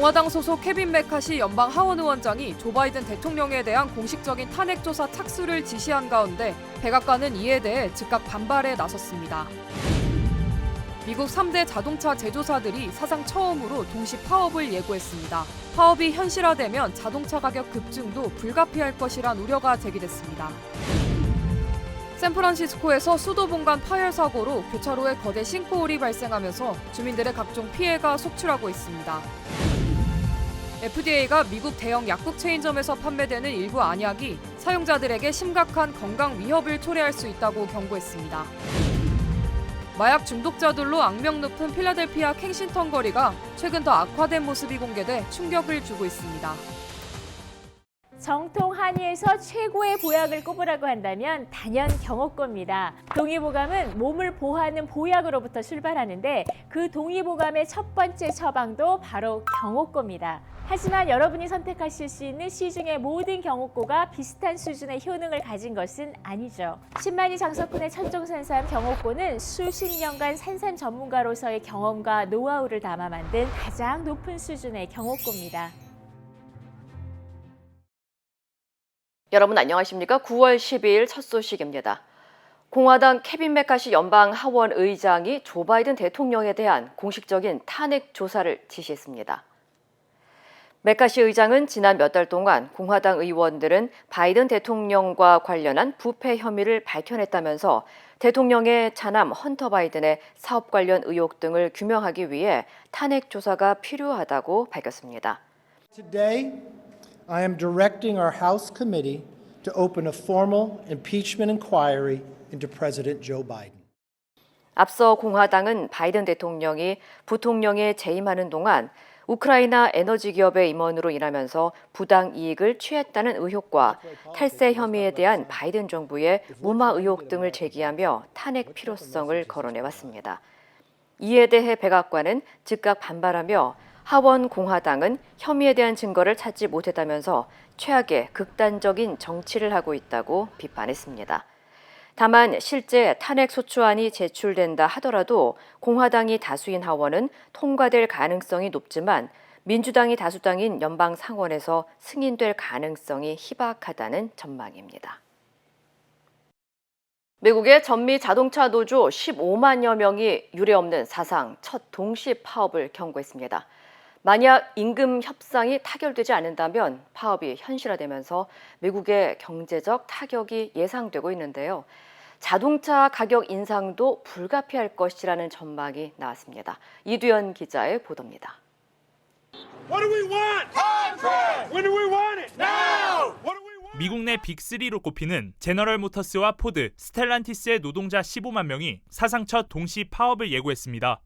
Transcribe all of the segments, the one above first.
공화당 소속 케빈 메카시 연방 하원 의원장이 조 바이든 대통령에 대한 공식적인 탄핵 조사 착수를 지시한 가운데 백악관은 이에 대해 즉각 반발에 나섰습니다. 미국 3대 자동차 제조사들이 사상 처음으로 동시 파업을 예고했습니다. 파업이 현실화되면 자동차 가격 급증도 불가피할 것이란 우려가 제기됐습니다. 샌프란시스코에서 수도 본관 파열 사고로 교차로에 거대 싱크홀이 발생하면서 주민들의 각종 피해가 속출하고 있습니다. FDA가 미국 대형 약국 체인점에서 판매되는 일부 안약이 사용자들에게 심각한 건강 위협을 초래할 수 있다고 경고했습니다. 마약 중독자들로 악명 높은 필라델피아 캥싱턴 거리가 최근 더 악화된 모습이 공개돼 충격을 주고 있습니다. 정통 한의에서 최고의 보약을 꼽으라고 한다면 단연 경옥고입니다. 동의보감은 몸을 보호하는 보약으로부터 출발하는데 그 동의보감의 첫 번째 처방도 바로 경옥고입니다. 하지만 여러분이 선택하실 수 있는 시중의 모든 경옥고가 비슷한 수준의 효능을 가진 것은 아니죠. 신만이 장석훈의 천종산삼 경옥고는 수십 년간 산삼 전문가로서의 경험과 노하우를 담아 만든 가장 높은 수준의 경옥고입니다. 여러분 안녕하십니까? 9월 12일 첫 소식입니다. 공화당 케빈 메카시 연방 하원 의장이 조 바이든 대통령에 대한 공식적인 탄핵 조사를 지시했습니다. 메카시 의장은 지난 몇 달 동안 공화당 의원들은 바이든 대통령과 관련한 부패 혐의를 밝혀냈다면서 대통령의 차남 헌터 바이든의 사업 관련 의혹 등을 규명하기 위해 탄핵 조사가 필요하다고 밝혔습니다. Today, I am directing our House Committee to open a formal impeachment inquiry into President Joe Biden. 앞서 공화당은 바이든 대통령이 부통령에 재임하는 동안 우크라이나 에너지 기업의 임원으로 일하면서 부당 이익을 취했다는 의혹과 탈세 혐의에 대한 바이든 정부의 무마 의혹 등을 제기하며 탄핵 필요성을 거론해왔습니다. 이에 대해 백악관은 즉각 반발하며 하원 공화당은 혐의에 대한 증거를 찾지 못했다면서 최악의 극단적인 정치를 하고 있다고 비판했습니다. 다만 실제 탄핵 소추안이 제출된다 하더라도 공화당이 다수인 하원은 통과될 가능성이 높지만 민주당이 다수당인 연방 상원에서 승인될 가능성이 희박하다는 전망입니다. 미국의 전미 자동차 노조 15만여 명이 유례없는 사상 첫 동시 파업을 경고했습니다. 만약 임금 협상이 타결되지 않는다면 파업이 현실화되면서 미국의 경제적 타격이 예상되고 있는데요. 자동차 가격 인상도 불가피할 것이라는 전망이 나왔습니다. 이두현 기자의 보도입니다. 미국 내 빅3로 꼽히는 제너럴 모터스와 포드, 스텔란티스의 노동자 15만 명이 사상 첫 동시 파업을 예고했습니다.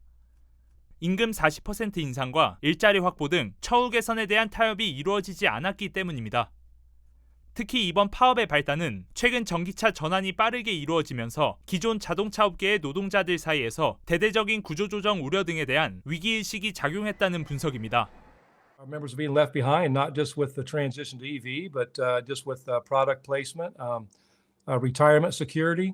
임금 40% 인상과 일자리 확보 등 처우 개선에 대한 타협이 이루어지지 않았기 때문입니다. 특히 이번 파업의 발단은 최근 전기차 전환이 빠르게 이루어지면서 기존 자동차 업계의 노동자들 사이에서 대대적인 구조조정 우려 등에 대한 위기의식이 작용했다는 분석입니다. Our members are being left behind, not just with the transition to EV, but just with product placement, retirement security.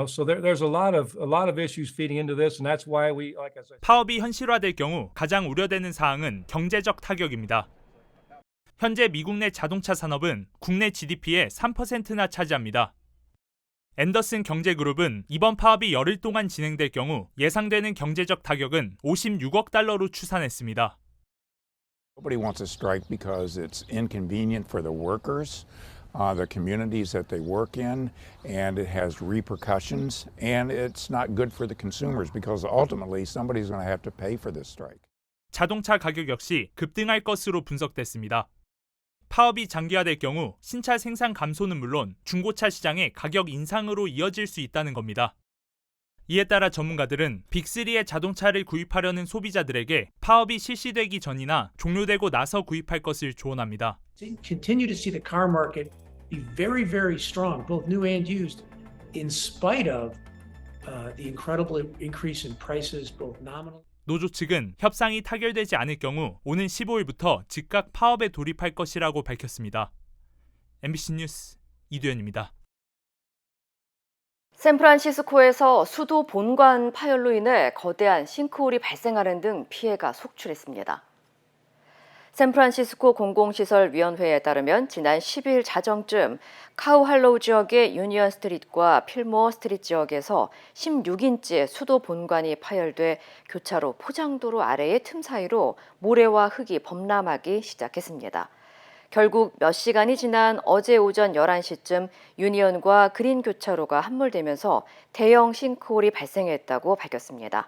So there's a lot of issues feeding into this, and that's why we, like I said. 파업이 현실화될 경우 가장 우려되는 사항은 경제적 타격입니다. 현재 미국 내 자동차 산업은 국내 GDP의 3%나 차지합니다. 앤더슨 경제그룹은 이번 파업이 열흘 동안 진행될 경우 예상되는 경제적 타격은 56억 달러로 추산했습니다. Nobody wants a strike because it's inconvenient for the workers, the communities that they work in, and it has repercussions, and it's not good for the consumers because ultimately somebody's going to have to pay for this strike. 자동차 가격 역시 급등할 것으로 분석됐습니다. 파업이 장기화될 경우 신차 생산 감소는 물론 중고차 시장의 가격 인상으로 이어질 수 있다는 겁니다. 이에 따라 전문가들은 빅3의 자동차를 구입하려는 소비자들에게 파업이 실시되기 전이나 종료되고 나서 구입할 것을 조언합니다. Continue to see the car market be very, very strong, both new and used, in spite of the incredible increase in prices, both nominal. 노조 측은 협상이 타결되지 않을 경우 오는 15일부터 즉각 파업에 돌입할 것이라고 밝혔습니다. MBC 뉴스 이두현입니다. 샌프란시스코에서 수도 본관 파열로 인해 거대한 싱크홀이 발생하는 등 피해가 속출했습니다. 샌프란시스코 공공시설위원회에 따르면 지난 10일 자정쯤 카우할로우 지역의 유니언 스트리트과 필모어 스트리트 지역에서 16인치 수도 본관이 파열돼 교차로 포장도로 아래의 틈 사이로 모래와 흙이 범람하기 시작했습니다. 결국 몇 시간이 지난 어제 오전 11시쯤 유니언과 그린 교차로가 함몰되면서 대형 싱크홀이 발생했다고 밝혔습니다.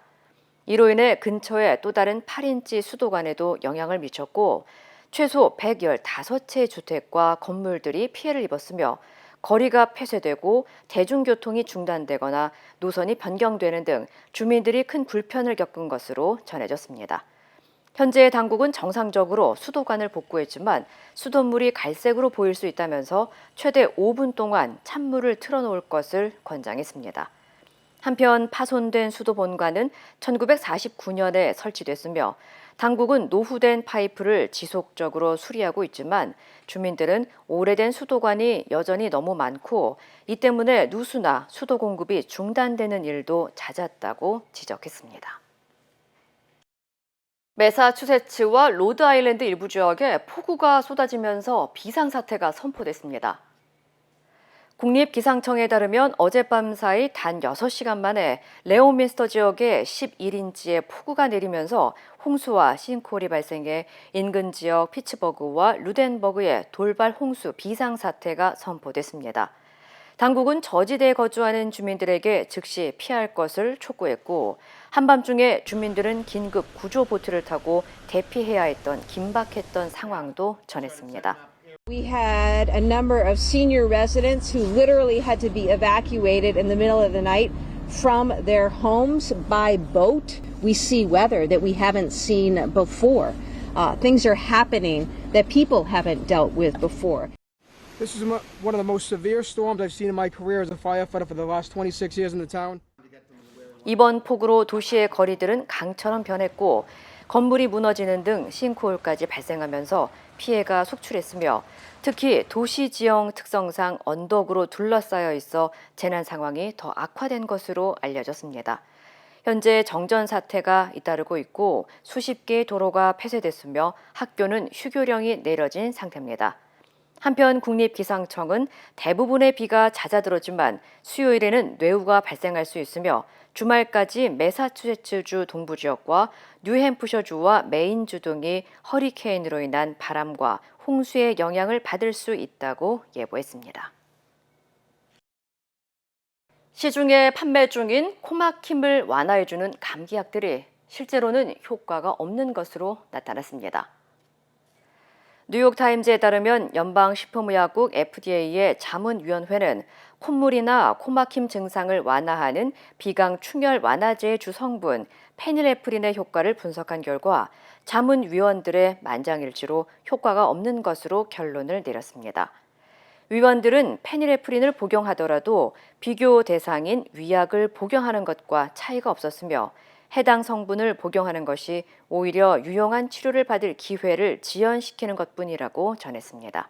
이로 인해 근처에 또 다른 8인치 수도관에도 영향을 미쳤고 최소 115채의 주택과 건물들이 피해를 입었으며 거리가 폐쇄되고 대중교통이 중단되거나 노선이 변경되는 등 주민들이 큰 불편을 겪은 것으로 전해졌습니다. 현재 당국은 정상적으로 수도관을 복구했지만 수돗물이 갈색으로 보일 수 있다면서 최대 5분 동안 찬물을 틀어놓을 것을 권장했습니다. 한편 파손된 수도 본관은 1949년에 설치됐으며 당국은 노후된 파이프를 지속적으로 수리하고 있지만 주민들은 오래된 수도관이 여전히 너무 많고 이 때문에 누수나 수도 공급이 중단되는 일도 잦았다고 지적했습니다. 매사추세츠와 로드아일랜드 일부 지역에 폭우가 쏟아지면서 비상사태가 선포됐습니다. 국립기상청에 따르면 어젯밤 사이 단 6시간 만에 레오민스터 지역에 11인치의 폭우가 내리면서 홍수와 싱크홀이 발생해 인근 지역 피츠버그와 루덴버그에 돌발 홍수 비상사태가 선포됐습니다. 당국은 저지대에 거주하는 주민들에게 즉시 피할 것을 촉구했고 한밤중에 주민들은 긴급 구조보트를 타고 대피해야 했던 긴박했던 상황도 전했습니다. We had a number of senior residents who literally had to be evacuated in the middle of the night from their homes by boat. We see weather that we haven't seen before. Things are happening that people haven't dealt with before. This is one of the most severe storms I've seen in my career as a firefighter for the last 26 years in the town. 이번 폭우로 도시의 거리들은 강처럼 변했고 건물이 무너지는 등 싱크홀까지 발생하면서 피해가 속출했으며 특히 도시 지형 특성상 언덕으로 둘러싸여 있어 재난 상황이 더 악화된 것으로 알려졌습니다. 현재 정전 사태가 잇따르고 있고 수십 개의 도로가 폐쇄됐으며 학교는 휴교령이 내려진 상태입니다. 한편 국립기상청은 대부분의 비가 잦아들었지만 수요일에는 뇌우가 발생할 수 있으며 주말까지 매사추세츠주 동부 지역과 뉴햄프셔주와 메인주 등이 허리케인으로 인한 바람과 홍수의 영향을 받을 수 있다고 예보했습니다. 시중에 판매 중인 코막힘을 완화해주는 감기약들이 실제로는 효과가 없는 것으로 나타났습니다. 뉴욕타임즈에 따르면 연방식품의약국 FDA의 자문위원회는 콧물이나 코막힘 증상을 완화하는 비강 충혈 완화제의 주성분 페닐에프린의 효과를 분석한 결과 자문위원들의 만장일치로 효과가 없는 것으로 결론을 내렸습니다. 위원들은 페닐에프린을 복용하더라도 비교 대상인 위약을 복용하는 것과 차이가 없었으며 해당 성분을 복용하는 것이 오히려 유용한 치료를 받을 기회를 지연시키는 것뿐이라고 전했습니다.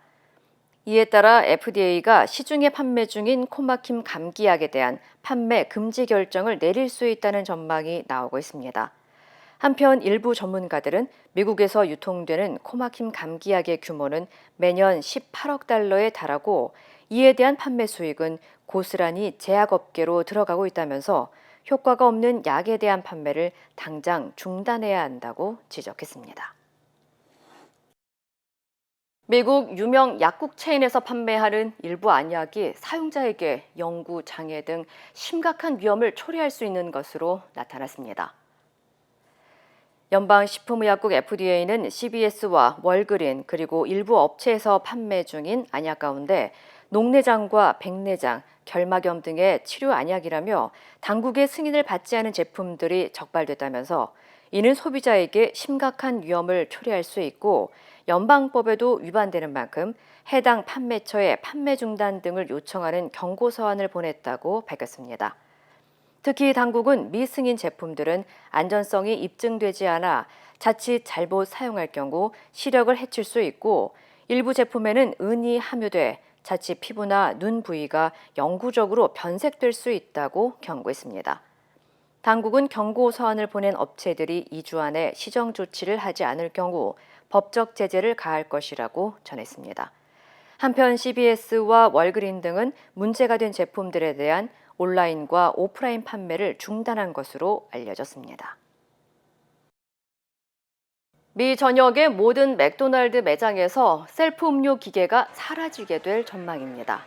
이에 따라 FDA가 시중에 판매 중인 코막힘 감기약에 대한 판매 금지 결정을 내릴 수 있다는 전망이 나오고 있습니다. 한편 일부 전문가들은 미국에서 유통되는 코막힘 감기약의 규모는 매년 18억 달러에 달하고 이에 대한 판매 수익은 고스란히 제약업계로 들어가고 있다면서 효과가 없는 약에 대한 판매를 당장 중단해야 한다고 지적했습니다. 미국 유명 약국 체인에서 판매하는 일부 안약이 사용자에게 영구 장애 등 심각한 위험을 초래할 수 있는 것으로 나타났습니다. 연방식품의약국 FDA는 CVS와 월그린 그리고 일부 업체에서 판매 중인 안약 가운데 녹내장과 백내장, 결막염 등의 치료 안약이라며 당국의 승인을 받지 않은 제품들이 적발됐다면서 이는 소비자에게 심각한 위험을 초래할 수 있고 연방법에도 위반되는 만큼 해당 판매처에 판매 중단 등을 요청하는 경고 서한을 보냈다고 밝혔습니다. 특히 당국은 미승인 제품들은 안전성이 입증되지 않아 자칫 잘못 사용할 경우 시력을 해칠 수 있고 일부 제품에는 은이 함유돼 자칫 피부나 눈 부위가 영구적으로 변색될 수 있다고 경고했습니다. 당국은 경고 서한을 보낸 업체들이 2주 안에 시정 조치를 하지 않을 경우 법적 제재를 가할 것이라고 전했습니다. 한편 CBS와 월그린 등은 문제가 된 제품들에 대한 온라인과 오프라인 판매를 중단한 것으로 알려졌습니다. 미 전역의 모든 맥도날드 매장에서 셀프 음료 기계가 사라지게 될 전망입니다.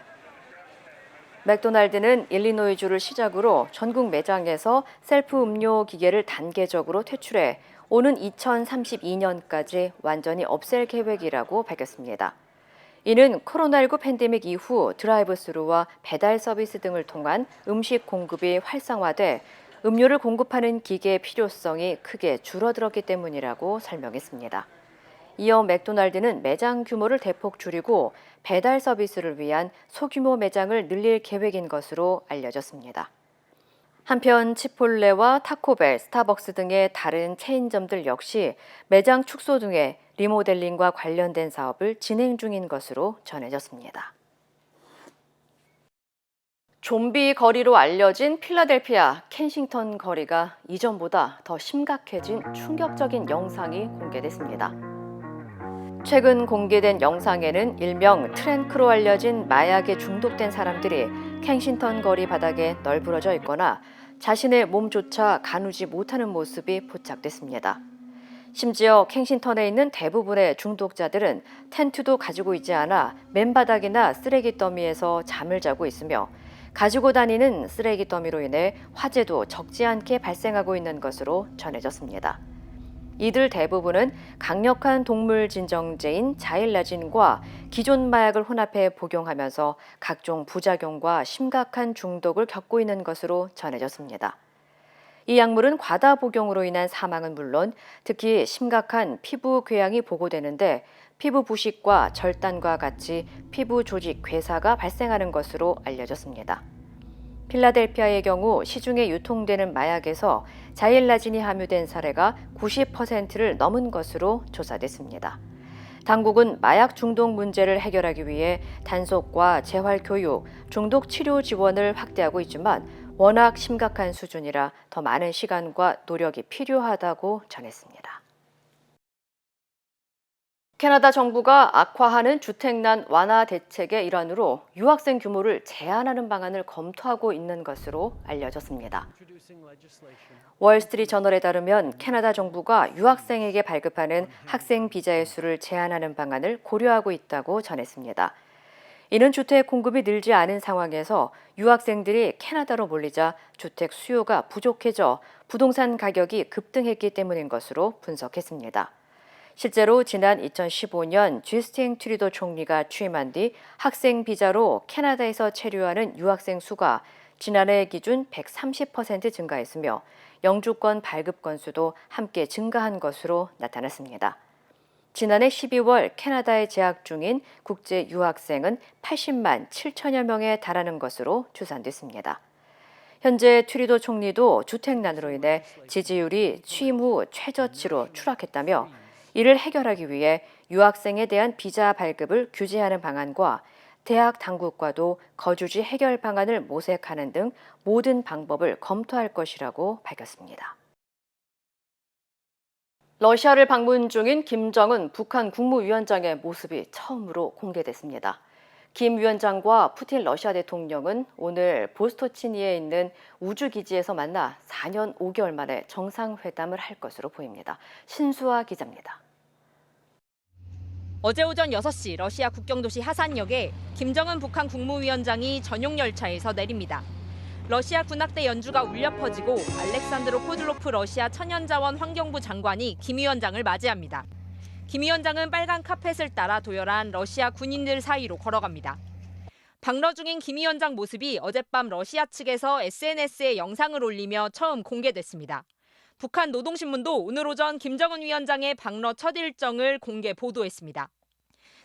맥도날드는 일리노이주를 시작으로 전국 매장에서 셀프 음료 기계를 단계적으로 퇴출해 오는 2032년까지 완전히 없앨 계획이라고 밝혔습니다. 이는 코로나19 팬데믹 이후 드라이브스루와 배달 서비스 등을 통한 음식 공급이 활성화돼 음료를 공급하는 기계의 필요성이 크게 줄어들었기 때문이라고 설명했습니다. 이어 맥도날드는 매장 규모를 대폭 줄이고 배달 서비스를 위한 소규모 매장을 늘릴 계획인 것으로 알려졌습니다. 한편 치폴레와 타코벨, 스타벅스 등의 다른 체인점들 역시 매장 축소 등의 리모델링과 관련된 사업을 진행 중인 것으로 전해졌습니다. 좀비 거리로 알려진 필라델피아 켄싱턴 거리가 이전보다 더 심각해진 충격적인 영상이 공개됐습니다. 최근 공개된 영상에는 일명 트랭크로 알려진 마약에 중독된 사람들이 켄싱턴 거리 바닥에 널브러져 있거나 자신의 몸조차 가누지 못하는 모습이 포착됐습니다. 심지어 켄싱턴에 있는 대부분의 중독자들은 텐트도 가지고 있지 않아 맨바닥이나 쓰레기 더미에서 잠을 자고 있으며 가지고 다니는 쓰레기 더미로 인해 화재도 적지 않게 발생하고 있는 것으로 전해졌습니다. 이들 대부분은 강력한 동물 진정제인 자일라진과 기존 마약을 혼합해 복용하면서 각종 부작용과 심각한 중독을 겪고 있는 것으로 전해졌습니다. 이 약물은 과다 복용으로 인한 사망은 물론 특히 심각한 피부 궤양이 보고되는데 피부 부식과 절단과 같이 피부 조직 괴사가 발생하는 것으로 알려졌습니다. 필라델피아의 경우 시중에 유통되는 마약에서 자일라진이 함유된 사례가 90%를 넘은 것으로 조사됐습니다. 당국은 마약 중독 문제를 해결하기 위해 단속과 재활 교육, 중독 치료 지원을 확대하고 있지만 워낙 심각한 수준이라 더 많은 시간과 노력이 필요하다고 전했습니다. 캐나다 정부가 악화하는 주택난 완화 대책의 일환으로 유학생 규모를 제한하는 방안을 검토하고 있는 것으로 알려졌습니다. 월스트리트 저널에 따르면 캐나다 정부가 유학생에게 발급하는 학생 비자의 수를 제한하는 방안을 고려하고 있다고 전했습니다. 이는 주택 공급이 늘지 않은 상황에서 유학생들이 캐나다로 몰리자 주택 수요가 부족해져 부동산 가격이 급등했기 때문인 것으로 분석했습니다. 실제로 지난 2015년 주스틴 트루도 총리가 취임한 뒤 학생 비자로 캐나다에서 체류하는 유학생 수가 지난해 기준 130% 증가했으며 영주권 발급 건수도 함께 증가한 것으로 나타났습니다. 지난해 12월 캐나다에 재학 중인 국제 유학생은 80만 7천여 명에 달하는 것으로 추산됐습니다. 현재 트루도 총리도 주택난으로 인해 지지율이 취임 후 최저치로 추락했다며 이를 해결하기 위해 유학생에 대한 비자 발급을 규제하는 방안과 대학 당국과도 거주지 해결 방안을 모색하는 등 모든 방법을 검토할 것이라고 밝혔습니다. 러시아를 방문 중인 김정은 북한 국무위원장의 모습이 처음으로 공개됐습니다. 김 위원장과 푸틴 러시아 대통령은 오늘 보스토치니에 있는 우주기지에서 만나 4년 5개월 만에 정상회담을 할 것으로 보입니다. 신수아 기자입니다. 어제 오전 6시 러시아 국경도시 하산역에 김정은 북한 국무위원장이 전용 열차에서 내립니다. 러시아 군악대 연주가 울려 퍼지고 알렉산드로 코들로프 러시아 천연자원 환경부 장관이 김 위원장을 맞이합니다. 김 위원장은 빨간 카펫을 따라 도열한 러시아 군인들 사이로 걸어갑니다. 방러 중인 김 위원장 모습이 어젯밤 러시아 측에서 SNS에 영상을 올리며 처음 공개됐습니다. 북한 노동신문도 오늘 오전 김정은 위원장의 방러 첫 일정을 공개 보도했습니다.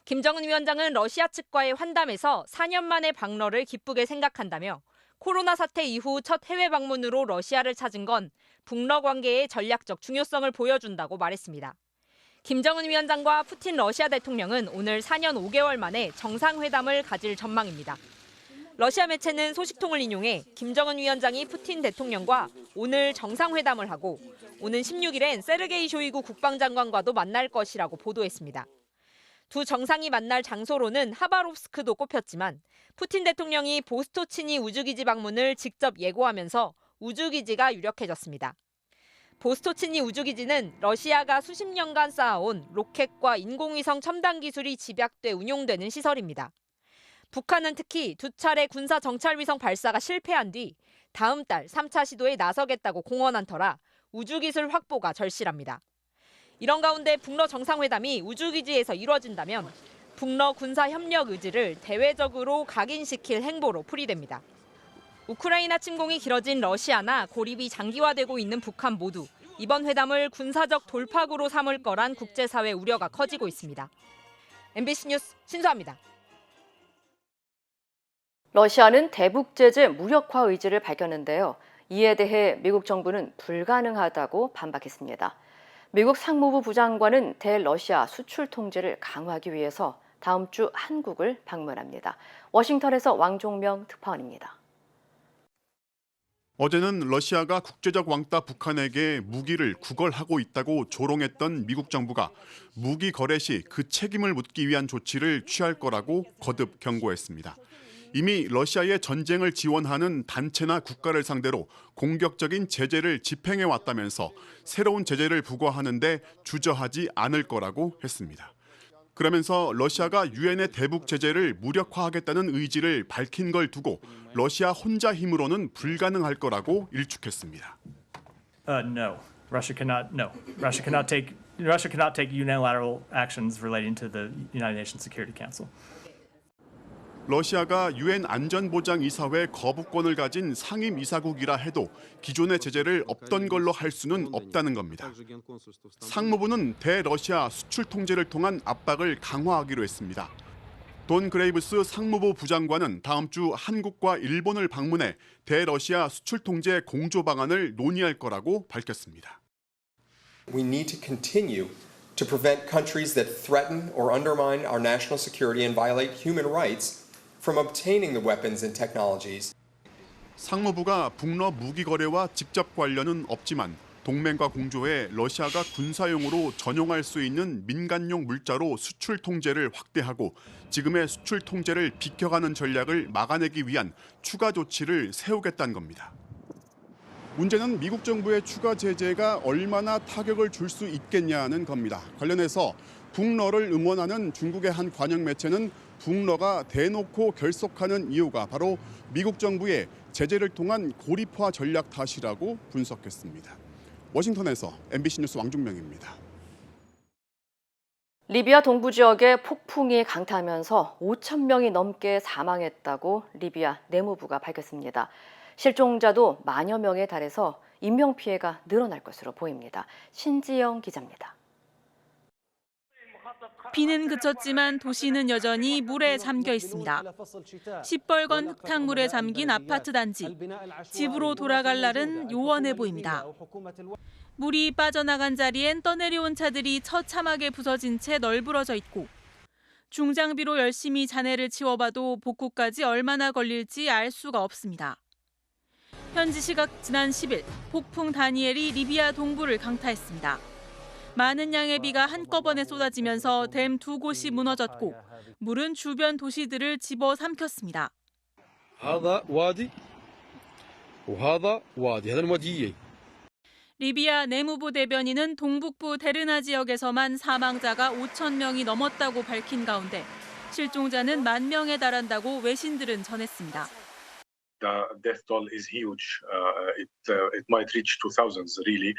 김정은 위원장은 러시아 측과의 환담에서 4년 만의 방러를 기쁘게 생각한다며 코로나 사태 이후 첫 해외 방문으로 러시아를 찾은 건 북러 관계의 전략적 중요성을 보여준다고 말했습니다. 김정은 위원장과 푸틴 러시아 대통령은 오늘 4년 5개월 만에 정상회담을 가질 전망입니다. 러시아 매체는 소식통을 인용해 김정은 위원장이 푸틴 대통령과 오늘 정상회담을 하고 오는 16일엔 세르게이 쇼이구 국방장관과도 만날 것이라고 보도했습니다. 두 정상이 만날 장소로는 하바롭스크도 꼽혔지만 푸틴 대통령이 보스토치니 우주기지 방문을 직접 예고하면서 우주기지가 유력해졌습니다. 보스토치니 우주기지는 러시아가 수십 년간 쌓아온 로켓과 인공위성 첨단 기술이 집약돼 운용되는 시설입니다. 북한은 특히 두 차례 군사 정찰위성 발사가 실패한 뒤 다음 달 3차 시도에 나서겠다고 공언한 터라 우주기술 확보가 절실합니다. 이런 가운데 북러 정상회담이 우주기지에서 이루어진다면 북러 군사협력 의지를 대외적으로 각인시킬 행보로 풀이됩니다. 우크라이나 침공이 길어진 러시아나 고립이 장기화되고 있는 북한 모두 이번 회담을 군사적 돌파구로 삼을 거란 국제사회 우려가 커지고 있습니다. MBC 뉴스 신수아입니다. 러시아는 대북 제재 무력화 의지를 밝혔는데요. 이에 대해 미국 정부는 불가능하다고 반박했습니다. 미국 상무부 부장관은 대러시아 수출 통제를 강화하기 위해서 다음 주 한국을 방문합니다. 워싱턴에서 왕종명 특파원입니다. 어제는 러시아가 국제적 왕따 북한에게 무기를 구걸하고 있다고 조롱했던 미국 정부가 무기 거래 시 그 책임을 묻기 위한 조치를 취할 거라고 거듭 경고했습니다. 이미 러시아의 전쟁을 지원하는 단체나 국가를 상대로 공격적인 제재를 집행해 왔다면서 새로운 제재를 부과하는데 주저하지 않을 거라고 했습니다. 그러면서 러시아가 유엔의 대북 제재를 무력화하겠다는 의지를 밝힌 걸 두고 러시아 혼자 힘으로는 불가능할 거라고 일축했습니다. No. Russia cannot take unilateral actions relating to the United Nations Security Council. 러시아가 유엔 안전보장이사회 거부권을 가진 상임이사국이라 해도 기존의 제재를 없던 걸로 할 수는 없다는 겁니다. 상무부는 대러시아 수출 통제를 통한 압박을 강화하기로 했습니다. 돈 그레이브스 상무부 부장관은 다음 주 한국과 일본을 방문해 대러시아 수출 통제 공조 방안을 논의할 거라고 밝혔습니다. We need to continue to prevent countries that threaten or undermine our national security and violate human rights from obtaining the weapons and technologies. 상무부가 북러 무기 거래와 직접 관련은 없지만 동맹과 공조해 러시아가 군사용으로 전용할 수 있는 민간용 물자로 수출 통제를 확대하고 지금의 수출 통제를 비켜가는 전략을 막아내기 위한 추가 조치를 세우겠다는 겁니다. 문제는 미국 정부의 추가 제재가 얼마나 타격을 줄 수 있겠냐는 겁니다. 관련해서 북러를 응원하는 중국의 한 관영 매체는 북러가 대놓고 결속하는 이유가 바로 미국 정부의 제재를 통한 고립화 전략 탓이라고 분석했습니다. 워싱턴에서 MBC 뉴스 왕종명입니다. 리비아 동부 지역에 폭풍이 강타하면서 5천 명이 넘게 사망했다고 리비아 내무부가 밝혔습니다. 실종자도 만여 명에 달해서 인명피해가 늘어날 것으로 보입니다. 신지영 기자입니다. 비는 그쳤지만 도시는 여전히 물에 잠겨 있습니다. 시뻘건 흙탕물에 잠긴 아파트 단지. 집으로 돌아갈 날은 요원해 보입니다. 물이 빠져나간 자리엔 떠내려온 차들이 처참하게 부서진 채 널브러져 있고 중장비로 열심히 잔해를 치워봐도 복구까지 얼마나 걸릴지 알 수가 없습니다. 현지 시각 지난 10일 폭풍 다니엘이 리비아 동부를 강타했습니다. 많은 양의 비가 한꺼번에 쏟아지면서 댐 두 곳이 무너졌고 물은 주변 도시들을 집어삼켰습니다. 리비아 내무부 대변인은 동북부 데르나 지역에서만 사망자가 5천 명이 넘었다고 밝힌 가운데 실종자는 1만 명에 달한다고 외신들은 전했습니다. The death toll is huge. It might reach to thousands, really.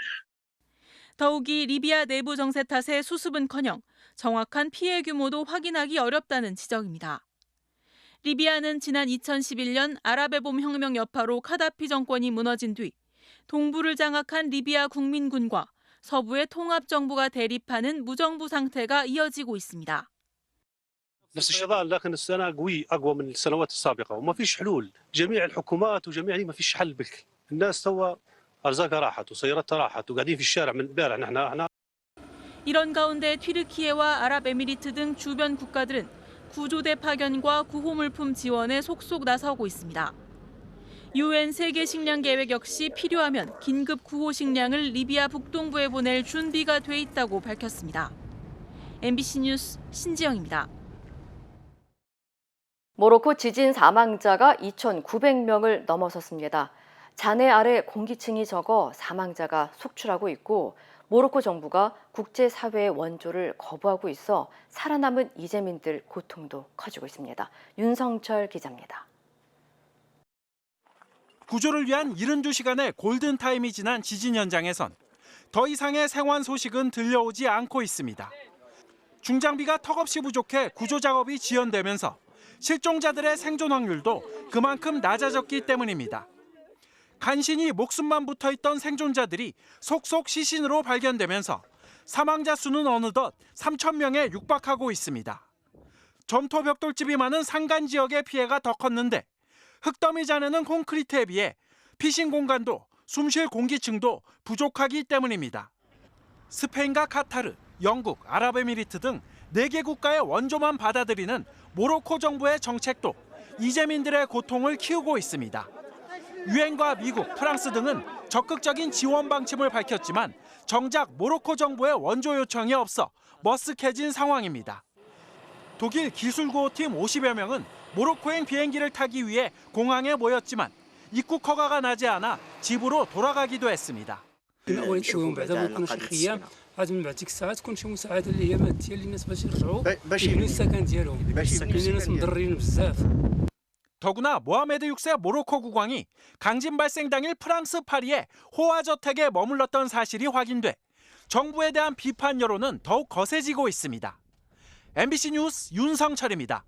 더욱이 리비아 내부 정세 탓에 수습은커녕 정확한 피해 규모도 확인하기 어렵다는 지적입니다. 리비아는 지난 2011년 아랍의 봄 혁명 여파로 카다피 정권이 무너진 뒤 동부를 장악한 리비아 국민군과 서부의 통합정부가 대립하는 무정부 상태가 이어지고 있습니다. نفس الشظايا لكن السنه قوي اقوى من السنوات السابقه وما فيش حلول جميع الحكومات وجميع ما فيش حل بالكل الناس سوا ارزاقها راحت وسيارتها راحت وقاعدين في الشارع من امبارح نحن 이런 가운데 튀르키예와 아랍에미리트 등 주변 국가들은 구조대 파견과 구호물품 지원에 속속 나서고 있습니다. UN 세계 식량 계획 역시 필요하면 긴급 구호 식량을 리비아 북동부에 보낼 준비가 돼 있다고 밝혔습니다. MBC 뉴스 신지영입니다. 모로코 지진 사망자가 2,900명을 넘어섰습니다. 잔해 아래 공기층이 적어 사망자가 속출하고 있고 모로코 정부가 국제사회의 원조를 거부하고 있어 살아남은 이재민들 고통도 커지고 있습니다. 윤성철 기자입니다. 구조를 위한 72시간의 골든타임이 지난 지진 현장에선 더 이상의 생還소식은 들려오지 않고 있습니다. 중장비가 턱없이 부족해 구조 작업이 지연되면서 실종자들의 생존 확률도 그만큼 낮아졌기 때문입니다. 간신히 목숨만 붙어있던 생존자들이 속속 시신으로 발견되면서 사망자 수는 어느덧 3,000명에 육박하고 있습니다. 점토 벽돌집이 많은 산간 지역의 피해가 더 컸는데 흙더미 자내는 콘크리트에 비해 피신 공간도 숨쉴 공기층도 부족하기 때문입니다. 스페인과 카타르, 영국, 아랍에미리트 등 4개 국가의 원조만 받아들이는 모로코 정부의 정책도 이재민들의 고통을 키우고 있습니다. 유엔과 미국, 프랑스 등은 적극적인 지원 방침을 밝혔지만 정작 모로코 정부의 원조 요청이 없어 머쓱해진 상황입니다. 독일 기술구호팀 50여 명은 모로코행 비행기를 타기 위해 공항에 모였지만 입국 허가가 나지 않아 집으로 돌아가기도 했습니다. لازم نعطيك الساعات كل شي مساعده اللي هي ماديه للناس باش يرجعوا يبنوا السكن ديالهم كاين ناس مضررين بزاف. 더구나 모하메드 6세 모로코 국왕이 강진 발생 당일 프랑스 파리의 호화 저택에 머물렀던 사실이 확인돼 정부에 대한 비판 여론은 더욱 거세지고 있습니다. MBC 뉴스 윤성철입니다.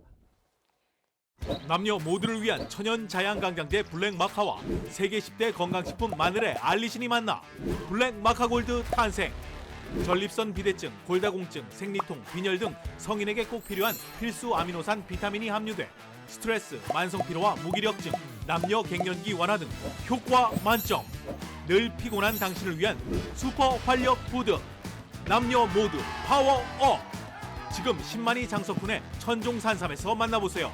남녀 모두를 위한 천연 자양강장제 블랙 마카와 세계 10대 건강식품 마늘의 알리신이 만나 블랙 마카골드 탄생. 전립선 비대증, 골다공증, 생리통, 빈혈 등 성인에게 꼭 필요한 필수 아미노산 비타민이 함유돼 스트레스, 만성피로와 무기력증, 남녀 갱년기 완화 등 효과 만점. 늘 피곤한 당신을 위한 슈퍼 활력 푸드. 남녀 모두 파워업. 지금 10만이 장석훈의 천종산삼에서 만나보세요.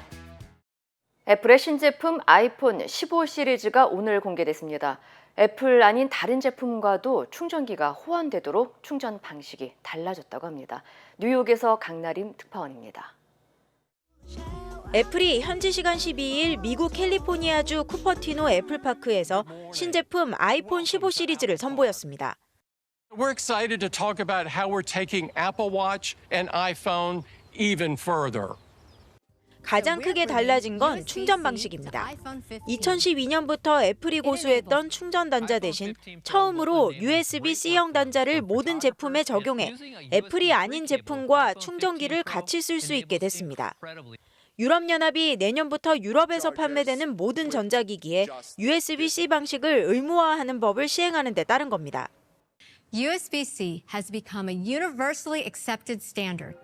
애플의 신제품 아이폰 15 시리즈가 오늘 공개됐습니다. 애플 아닌 다른 제품과도 충전기가 호환되도록 충전 방식이 달라졌다고 합니다. 뉴욕에서 강나림 특파원입니다. 애플이 현지 시간 12일 미국 캘리포니아주 쿠퍼티노 애플파크에서 신제품 아이폰 15 시리즈를 선보였습니다. We're excited to talk about how we're taking Apple Watch and iPhone even further. 가장 크게 달라진 건 충전 방식입니다. 2012년부터 애플이 고수했던 충전 단자 대신 처음으로 USB-C형 단자를 모든 제품에 적용해 애플이 아닌 제품과 충전기를 같이 쓸 수 있게 됐습니다. 유럽연합이 내년부터 유럽에서 판매되는 모든 전자기기에 USB-C 방식을 의무화하는 법을 시행하는 데 따른 겁니다. USB-C has become a universally accepted standard.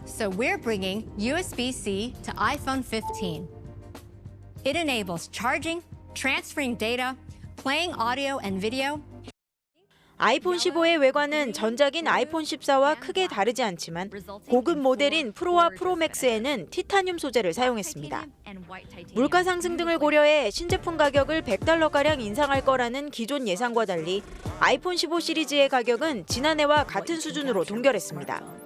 So we're bringing USB-C to iPhone 15. It enables charging, transferring data, playing audio and video. 아이폰 15의 외관은 전작인 아이폰 14와 크게 다르지 않지만 고급 모델인 프로와 프로맥스에는 티타늄 소재를 사용했습니다. 물가 상승 등을 고려해 신제품 가격을 $100가량 인상할 거라는 기존 예상과 달리 아이폰 15 시리즈의 가격은 지난해와 같은 수준으로 동결했습니다.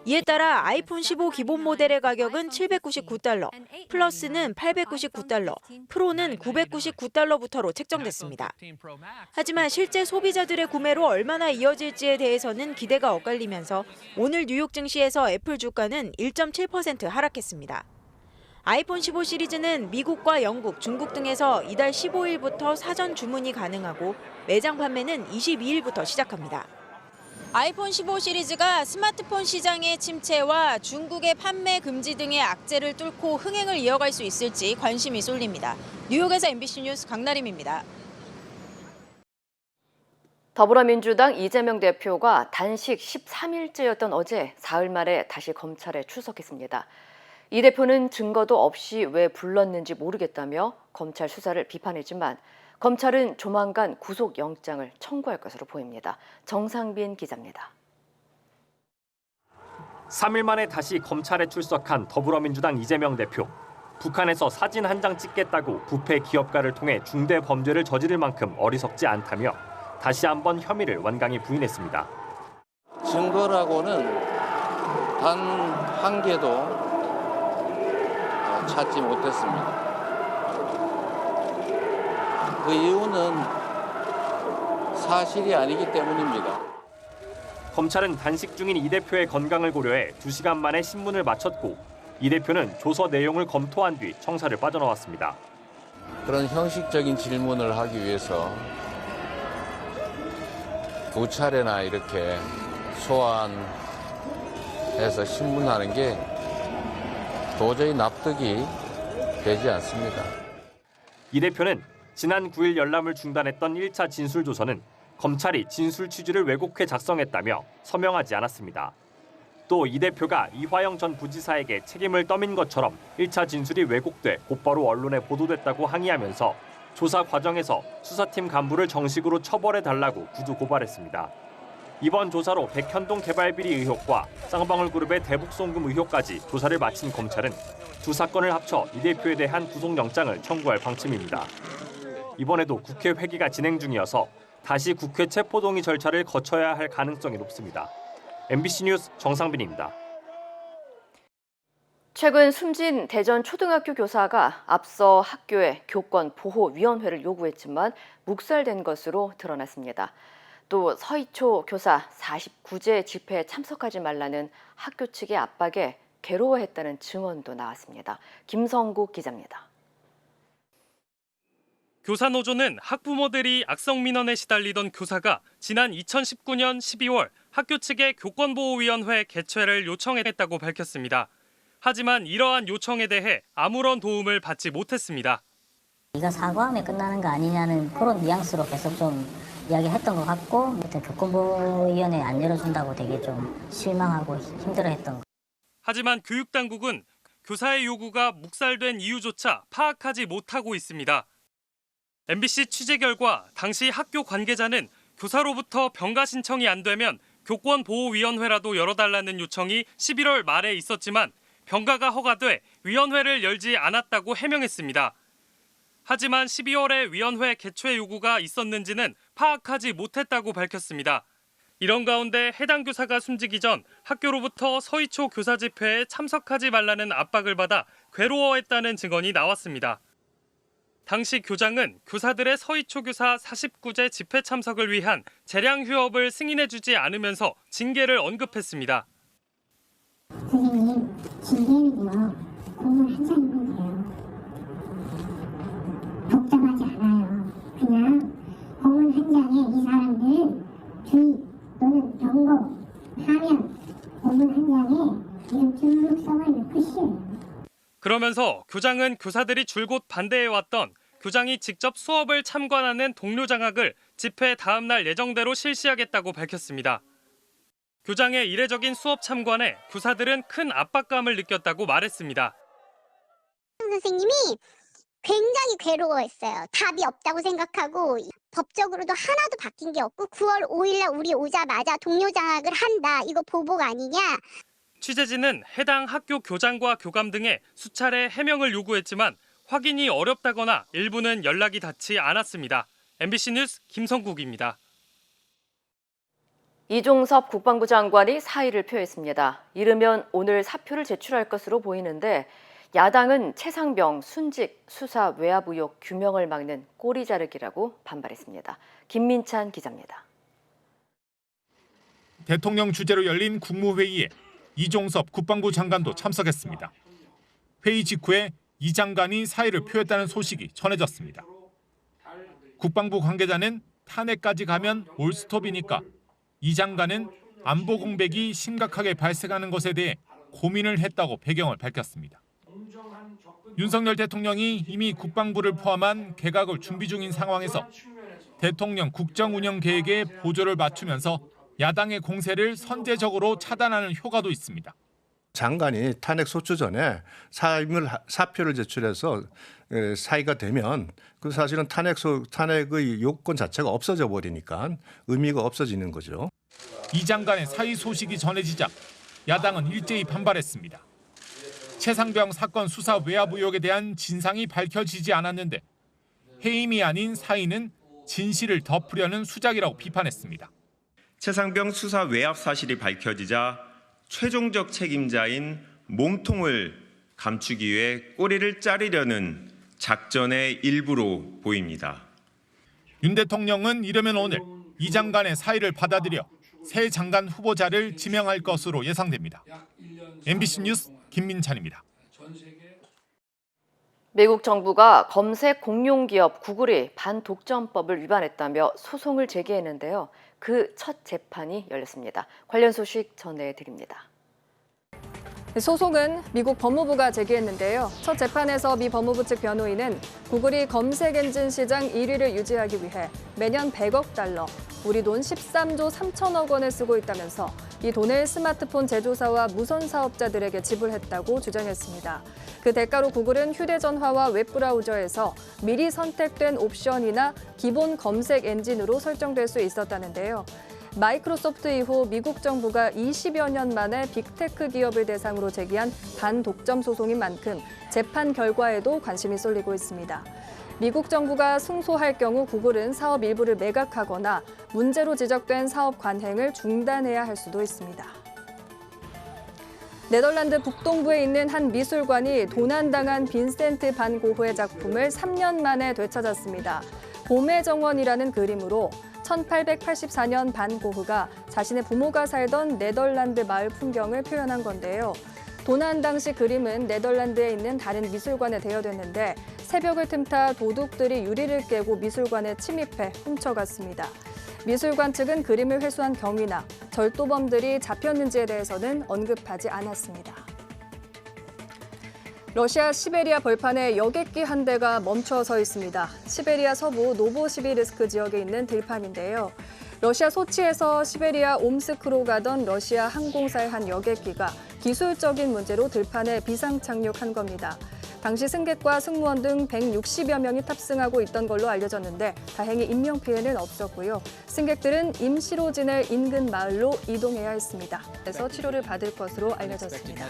이에 따라 아이폰 15 기본 모델의 가격은 $799, 플러스는 $899, 프로는 $999부터로 책정됐습니다. 하지만 실제 소비자들의 구매로 얼마나 이어질지에 대해서는 기대가 엇갈리면서 오늘 뉴욕 증시에서 애플 주가는 1.7% 하락했습니다. 아이폰 15 시리즈는 미국과 영국, 중국 등에서 이달 15일부터 사전 주문이 가능하고 매장 판매는 22일부터 시작합니다. 아이폰 15 시리즈가 스마트폰 시장의 침체와 중국의 판매 금지 등의 악재를 뚫고 흥행을 이어갈 수 있을지 관심이 쏠립니다. 뉴욕에서 MBC 뉴스 강나림입니다. 더불어민주당 이재명 대표가 단식 13일째였던 어제 사흘 만에 다시 검찰에 출석했습니다. 이 대표는 증거도 없이 왜 불렀는지 모르겠다며 검찰 수사를 비판했지만 검찰은 조만간 구속영장을 청구할 것으로 보입니다. 정상빈 기자입니다. 3일 만에 다시 검찰에 출석한 더불어민주당 이재명 대표. 북한에서 사진 한 장 찍겠다고 부패 기업가를 통해 중대 범죄를 저지를 만큼 어리석지 않다며 다시 한번 혐의를 완강히 부인했습니다. 증거라고는 단 한 개도 찾지 못했습니다. 그 이유는 사실이 아니기 때문입니다. 검찰은 단식 중인 이 대표의 건강을 고려해 2시간 만에 신문을 마쳤고 이 대표는 조서 내용을 검토한 뒤 청사를 빠져나왔습니다. 그런 형식적인 질문을 하기 위해서 2차례나 이렇게 소환해서 신문하는 게 도저히 납득이 되지 않습니다. 이 대표는 지난 9일 열람을 중단했던 1차 진술조서는 검찰이 진술 취지를 왜곡해 작성했다며 서명하지 않았습니다. 또 이 대표가 이화영 전 부지사에게 책임을 떠민 것처럼 1차 진술이 왜곡돼 곧바로 언론에 보도됐다고 항의하면서 조사 과정에서 수사팀 간부를 정식으로 처벌해달라고 구두 고발했습니다. 이번 조사로 백현동 개발비리 의혹과 쌍방울그룹의 대북송금 의혹까지 조사를 마친 검찰은 두 사건을 합쳐 이 대표에 대한 구속영장을 청구할 방침입니다. 이번에도 국회 회기가 진행 중이어서 다시 국회 체포동의 절차를 거쳐야 할 가능성이 높습니다. MBC 뉴스 정상빈입니다. 최근 숨진 대전 초등학교 교사가 앞서 학교에 교권보호위원회를 요구했지만 묵살된 것으로 드러났습니다. 또 서희초 교사 49제 집회에 참석하지 말라는 학교 측의 압박에 괴로워했다는 증언도 나왔습니다. 김성국 기자입니다. 교사노조는 학부모들이 악성민원에 시달리던 교사가 지난 2019년 12월 학교 측에 교권보호위원회 개최를 요청했다고 밝혔습니다. 하지만 이러한 요청에 대해 아무런 도움을 받지 못했습니다. 네가 사과하면 끝나는 거 아니냐는 그런 뉘앙스로 계속 좀 이야기했던 것 같고 교권보호위원회 안 열어준다고 되게 좀 실망하고 힘들어했던 것. 하지만 교육당국은 교사의 요구가 묵살된 이유조차 파악하지 못하고 있습니다. MBC 취재 결과 당시 학교 관계자는 교사로부터 병가 신청이 안 되면 교권보호위원회라도 열어달라는 요청이 11월 말에 있었지만 병가가 허가돼 위원회를 열지 않았다고 해명했습니다. 하지만 12월에 위원회 개최 요구가 있었는지는 파악하지 못했다고 밝혔습니다. 이런 가운데 해당 교사가 숨지기 전 학교로부터 서희초 교사 집회에 참석하지 말라는 압박을 받아 괴로워했다는 증언이 나왔습니다. 당시 교장은 교사들의 서희초 교사 49제 집회 참석을 위한 재량 휴업을 승인해주지 않으면서 징계를 언급했습니다. 선생님, 징계는요, 공문 한 장이면 돼요. 복잡하지 않아요. 그냥 공문 한 장에 이 사람들 주의 또는 경고하면 공문 한 장에 이름 쭉 써가지고 끝이에요. 그러면서 교장은 교사들이 줄곧 반대해왔던 교장이 직접 수업을 참관하는 동료 장학을 집회 다음 날 예정대로 실시하겠다고 밝혔습니다. 교장의 이례적인 수업 참관에 교사들은 큰 압박감을 느꼈다고 말했습니다. 선생님이 굉장히 괴로워했어요. 답이 없다고 생각하고 법적으로도 하나도 바뀐 게 없고 9월 5일날 우리 오자마자 동료 장학을 한다. 이거 보복 아니냐. 취재진은 해당 학교 교장과 교감 등에 수차례 해명을 요구했지만 확인이 어렵다거나 일부는 연락이 닿지 않았습니다. MBC 뉴스 김성국입니다. 이종섭 국방부 장관이 사의를 표했습니다. 이르면 오늘 사표를 제출할 것으로 보이는데 야당은 최상병 순직 수사 외압 의혹 규명을 막는 꼬리 자르기라고 반발했습니다. 김민찬 기자입니다. 대통령 주재로 열린 국무회의에 이종섭 국방부 장관도 참석했습니다. 회의 직후에 이 장관이 사의를 표했다는 소식이 전해졌습니다. 국방부 관계자는 탄핵까지 가면 올스톱이니까 이 장관은 안보 공백이 심각하게 발생하는 것에 대해 고민을 했다고 배경을 밝혔습니다. 윤석열 대통령이 이미 국방부를 포함한 개각을 준비 중인 상황에서 대통령 국정운영 계획에 보조를 맞추면서 야당의 공세를 선제적으로 차단하는 효과도 있습니다. 장관이 탄핵 소추 전에 사표를 제출해서 사의가 되면 그 사실은 탄핵의 요건 자체가 없어져 버리니까 의미가 없어지는 거죠. 이 장관의 사의 소식이 전해지자 야당은 일제히 반발했습니다. 최상병 사건 수사 외압 의혹에 대한 진상이 밝혀지지 않았는데 해임이 아닌 사의는 진실을 덮으려는 수작이라고 비판했습니다. 최상병 수사 외압 사실이 밝혀지자 최종적 책임자인 몸통을 감추기 위해 꼬리를 자르려는 작전의 일부로 보입니다. 윤 대통령은 이르면 오늘 이 장관의 사의를 받아들여 새 장관 후보자를 지명할 것으로 예상됩니다. MBC 뉴스 김민찬입니다. 미국 정부가 검색 공룡 기업 구글이 반독점법을 위반했다며 소송을 제기했는데요. 그 첫 재판이 열렸습니다. 관련 소식 전해드립니다. 소송은 미국 법무부가 제기했는데요. 첫 재판에서 미 법무부 측 변호인은 구글이 검색 엔진 시장 1위를 유지하기 위해 매년 100억 달러, 우리 돈 13조 3천억 원을 쓰고 있다면서 이 돈을 스마트폰 제조사와 무선 사업자들에게 지불했다고 주장했습니다. 그 대가로 구글은 휴대전화와 웹브라우저에서 미리 선택된 옵션이나 기본 검색 엔진으로 설정될 수 있었다는데요. 마이크로소프트 이후 미국 정부가 20여 년 만에 빅테크 기업을 대상으로 제기한 반독점 소송인 만큼 재판 결과에도 관심이 쏠리고 있습니다. 미국 정부가 승소할 경우 구글은 사업 일부를 매각하거나 문제로 지적된 사업 관행을 중단해야 할 수도 있습니다. 네덜란드 북동부에 있는 한 미술관이 도난당한 빈센트 반 고흐의 작품을 3년 만에 되찾았습니다. 봄의 정원이라는 그림으로 1884년 반 고흐가 자신의 부모가 살던 네덜란드 마을 풍경을 표현한 건데요. 도난 당시 그림은 네덜란드에 있는 다른 미술관에 대여됐는데 새벽을 틈타 도둑들이 유리를 깨고 미술관에 침입해 훔쳐갔습니다. 미술관 측은 그림을 회수한 경위나 절도범들이 잡혔는지에 대해서는 언급하지 않았습니다. 러시아 시베리아 벌판에 여객기 한 대가 멈춰 서 있습니다. 시베리아 서부 노보시비르스크 지역에 있는 들판인데요. 러시아 소치에서 시베리아 옴스크로 가던 러시아 항공사의 한 여객기가 기술적인 문제로 들판에 비상 착륙한 겁니다. 당시 승객과 승무원 등 160여 명이 탑승하고 있던 걸로 알려졌는데 다행히 인명피해는 없었고요. 승객들은 임시로 지낼 인근 마을로 이동해야 했습니다. 그래서 치료를 받을 것으로 알려졌습니다.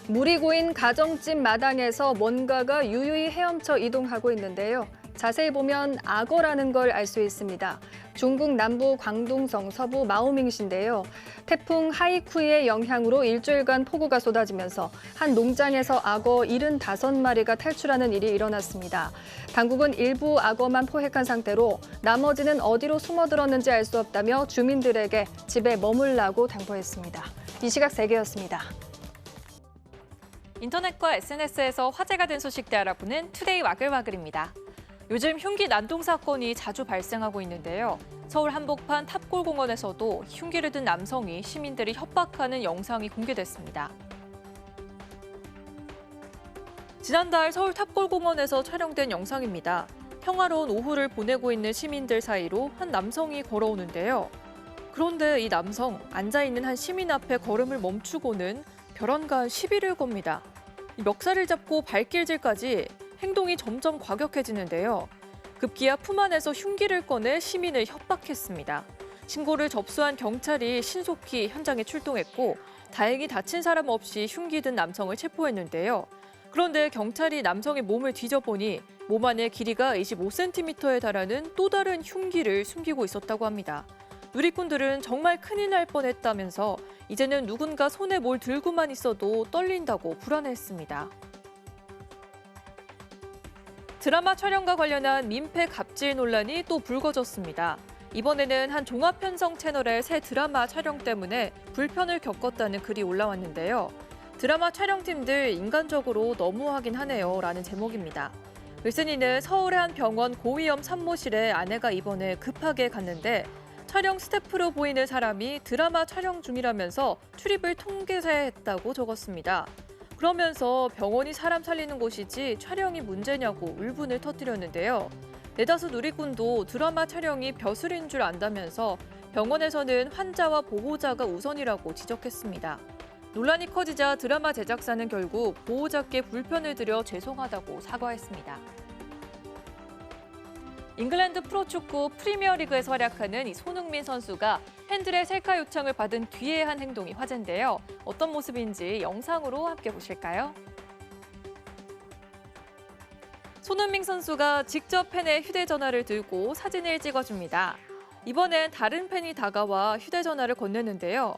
물이 고인 가정집 마당에서 뭔가가 유유히 헤엄쳐 이동하고 있는데요. 자세히 보면 악어라는 걸 알 수 있습니다. 중국 남부 광둥성 서부 마오밍시인데요. 태풍 하이쿠이의 영향으로 일주일간 폭우가 쏟아지면서 한 농장에서 악어 75마리가 탈출하는 일이 일어났습니다. 당국은 일부 악어만 포획한 상태로 나머지는 어디로 숨어들었는지 알 수 없다며 주민들에게 집에 머물라고 당부했습니다. 이 시각 세계였습니다. 인터넷과 SNS에서 화제가 된 소식들 알아보는 투데이 와글와글입니다. 요즘 흉기 난동 사건이 자주 발생하고 있는데요. 서울 한복판 탑골공원에서도 흉기를 든 남성이 시민들이 협박하는 영상이 공개됐습니다. 지난달 서울 탑골공원에서 촬영된 영상입니다. 평화로운 오후를 보내고 있는 시민들 사이로 한 남성이 걸어오는데요. 그런데 이 남성, 앉아있는 한 시민 앞에 걸음을 멈추고는 벼랑간 시비를 겁니다. 멱살을 잡고 발길질까지 행동이 점점 과격해지는데요. 급기야 품 안에서 흉기를 꺼내 시민을 협박했습니다. 신고를 접수한 경찰이 신속히 현장에 출동했고 다행히 다친 사람 없이 흉기 든 남성을 체포했는데요. 그런데 경찰이 남성의 몸을 뒤져보니 몸 안에 길이가 25cm에 달하는 또 다른 흉기를 숨기고 있었다고 합니다. 누리꾼들은 정말 큰일 날 뻔했다면서 이제는 누군가 손에 뭘 들고만 있어도 떨린다고 불안해했습니다. 드라마 촬영과 관련한 민폐 갑질 논란이 또 불거졌습니다. 이번에는 한 종합편성 채널의 새 드라마 촬영 때문에 불편을 겪었다는 글이 올라왔는데요. 드라마 촬영팀들 인간적으로 너무하긴 하네요 라는 제목입니다. 글쓴이는 서울의 한 병원 고위험 산모실에 아내가 입원해 급하게 갔는데 촬영 스태프로 보이는 사람이 드라마 촬영 중이라면서 출입을 통제했다고 적었습니다. 그러면서 병원이 사람 살리는 곳이지 촬영이 문제냐고 울분을 터뜨렸는데요. 네다섯 누리꾼도 드라마 촬영이 벼슬인 줄 안다면서 병원에서는 환자와 보호자가 우선이라고 지적했습니다. 논란이 커지자 드라마 제작사는 결국 보호자께 불편을 드려 죄송하다고 사과했습니다. 잉글랜드 프로축구 프리미어리그에서 활약하는 이 손흥민 선수가 팬들의 셀카 요청을 받은 뒤에 한 행동이 화제인데요. 어떤 모습인지 영상으로 함께 보실까요? 손흥민 선수가 직접 팬의 휴대전화를 들고 사진을 찍어줍니다. 이번엔 다른 팬이 다가와 휴대전화를 건네는데요.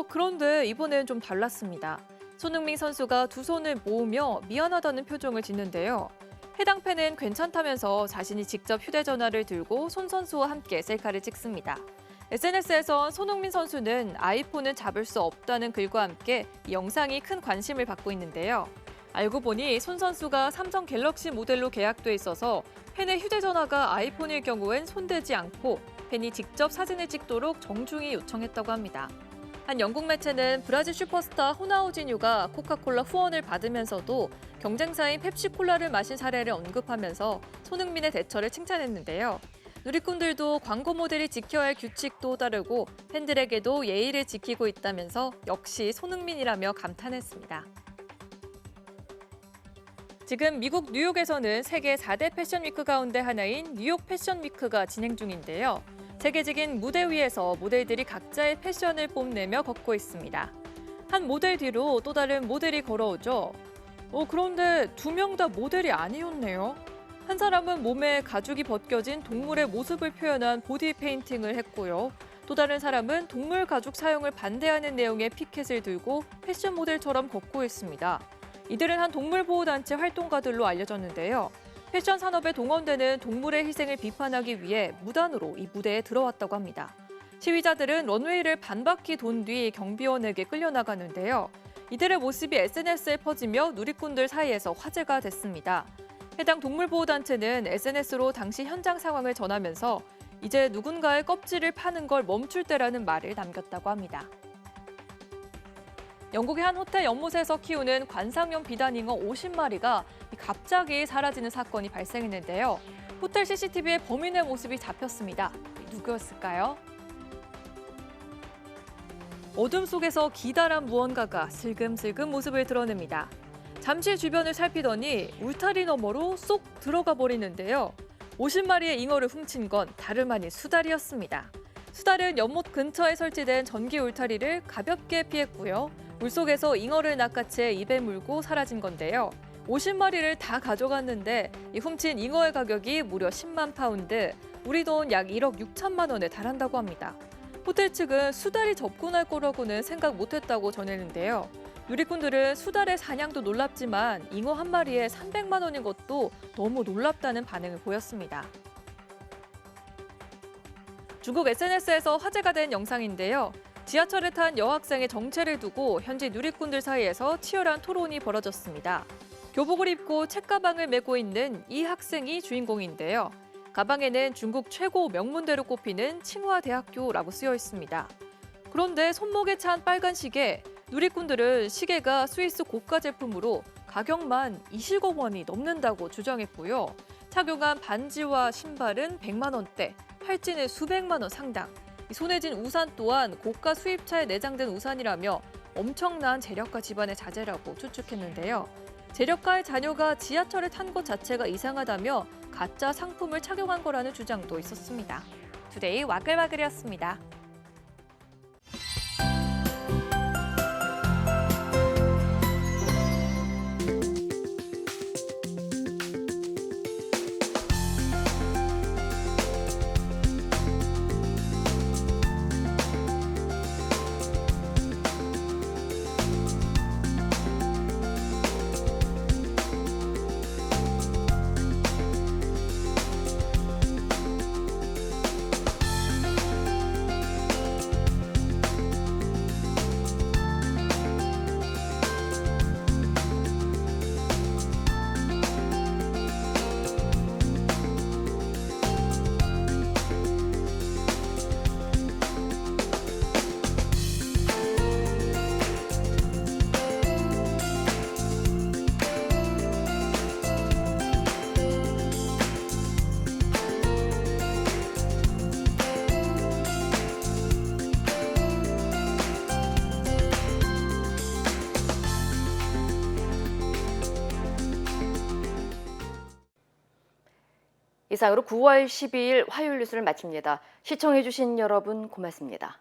그런데 이번엔 좀 달랐습니다. 손흥민 선수가 두 손을 모으며 미안하다는 표정을 짓는데요. 해당 팬은 괜찮다면서 자신이 직접 휴대전화를 들고 손 선수와 함께 셀카를 찍습니다. SNS에선 손흥민 선수는 아이폰은 잡을 수 없다는 글과 함께 이 영상이 큰 관심을 받고 있는데요. 알고 보니 손 선수가 삼성 갤럭시 모델로 계약돼 있어서 팬의 휴대전화가 아이폰일 경우엔 손대지 않고 팬이 직접 사진을 찍도록 정중히 요청했다고 합니다. 한 영국 매체는 브라질 슈퍼스타 호나우지뉴가 코카콜라 후원을 받으면서도 경쟁사인 펩시콜라를 마신 사례를 언급하면서 손흥민의 대처를 칭찬했는데요. 누리꾼들도 광고 모델이 지켜야 할 규칙도 다르고 팬들에게도 예의를 지키고 있다면서 역시 손흥민이라며 감탄했습니다. 지금 미국 뉴욕에서는 세계 4대 패션 위크 가운데 하나인 뉴욕 패션 위크가 진행 중인데요. 세계적인 무대 위에서 모델들이 각자의 패션을 뽐내며 걷고 있습니다. 한 모델 뒤로 또 다른 모델이 걸어오죠. 그런데 두 명 다 모델이 아니었네요. 한 사람은 몸에 가죽이 벗겨진 동물의 모습을 표현한 보디 페인팅을 했고요. 또 다른 사람은 동물 가죽 사용을 반대하는 내용의 피켓을 들고 패션 모델처럼 걷고 있습니다. 이들은 한 동물보호단체 활동가들로 알려졌는데요. 패션 산업에 동원되는 동물의 희생을 비판하기 위해 무단으로 이 무대에 들어왔다고 합니다. 시위자들은 런웨이를 반바퀴 돈 뒤 경비원에게 끌려나가는데요. 이들의 모습이 SNS에 퍼지며 누리꾼들 사이에서 화제가 됐습니다. 해당 동물보호단체는 SNS로 당시 현장 상황을 전하면서 이제 누군가의 껍질을 파는 걸 멈출 때라는 말을 남겼다고 합니다. 영국의 한 호텔 연못에서 키우는 관상용 비단잉어 50마리가 갑자기 사라지는 사건이 발생했는데요. 호텔 CCTV에 범인의 모습이 잡혔습니다. 누구였을까요? 어둠 속에서 기다란 무언가가 슬금슬금 모습을 드러냅니다. 잠시 주변을 살피더니 울타리 너머로 쏙 들어가 버리는데요. 50마리의 잉어를 훔친 건 다름 아닌 수달이었습니다. 수달은 연못 근처에 설치된 전기 울타리를 가볍게 피했고요. 물속에서 잉어를 낚아채 입에 물고 사라진 건데요. 50마리를 다 가져갔는데 이 훔친 잉어의 가격이 무려 10만 파운드, 우리 돈 약 1억 6천만 원에 달한다고 합니다. 호텔 측은 수달이 접근할 거라고는 생각 못했다고 전했는데요. 누리꾼들은 수달의 사냥도 놀랍지만 잉어 한 마리에 300만 원인 것도 너무 놀랍다는 반응을 보였습니다. 중국 SNS에서 화제가 된 영상인데요. 지하철에 탄 여학생의 정체를 두고 현지 누리꾼들 사이에서 치열한 토론이 벌어졌습니다. 교복을 입고 책가방을 메고 있는 이 학생이 주인공인데요. 가방에는 중국 최고 명문대로 꼽히는 칭화대학교라고 쓰여 있습니다. 그런데 손목에 찬 빨간 시계, 누리꾼들은 시계가 스위스 고가 제품으로 가격만 20억 원이 넘는다고 주장했고요. 착용한 반지와 신발은 100만 원대, 팔찌는 수백만 원 상당. 손에 쥔 우산 또한 고가 수입차에 내장된 우산이라며 엄청난 재력가 집안의 자제라고 추측했는데요. 재력가의 자녀가 지하철을 탄 것 자체가 이상하다며 가짜 상품을 착용한 거라는 주장도 있었습니다. 투데이 와글와글이었습니다. 이상으로 9월 12일 화요일 뉴스를 마칩니다. 시청해주신 여러분 고맙습니다.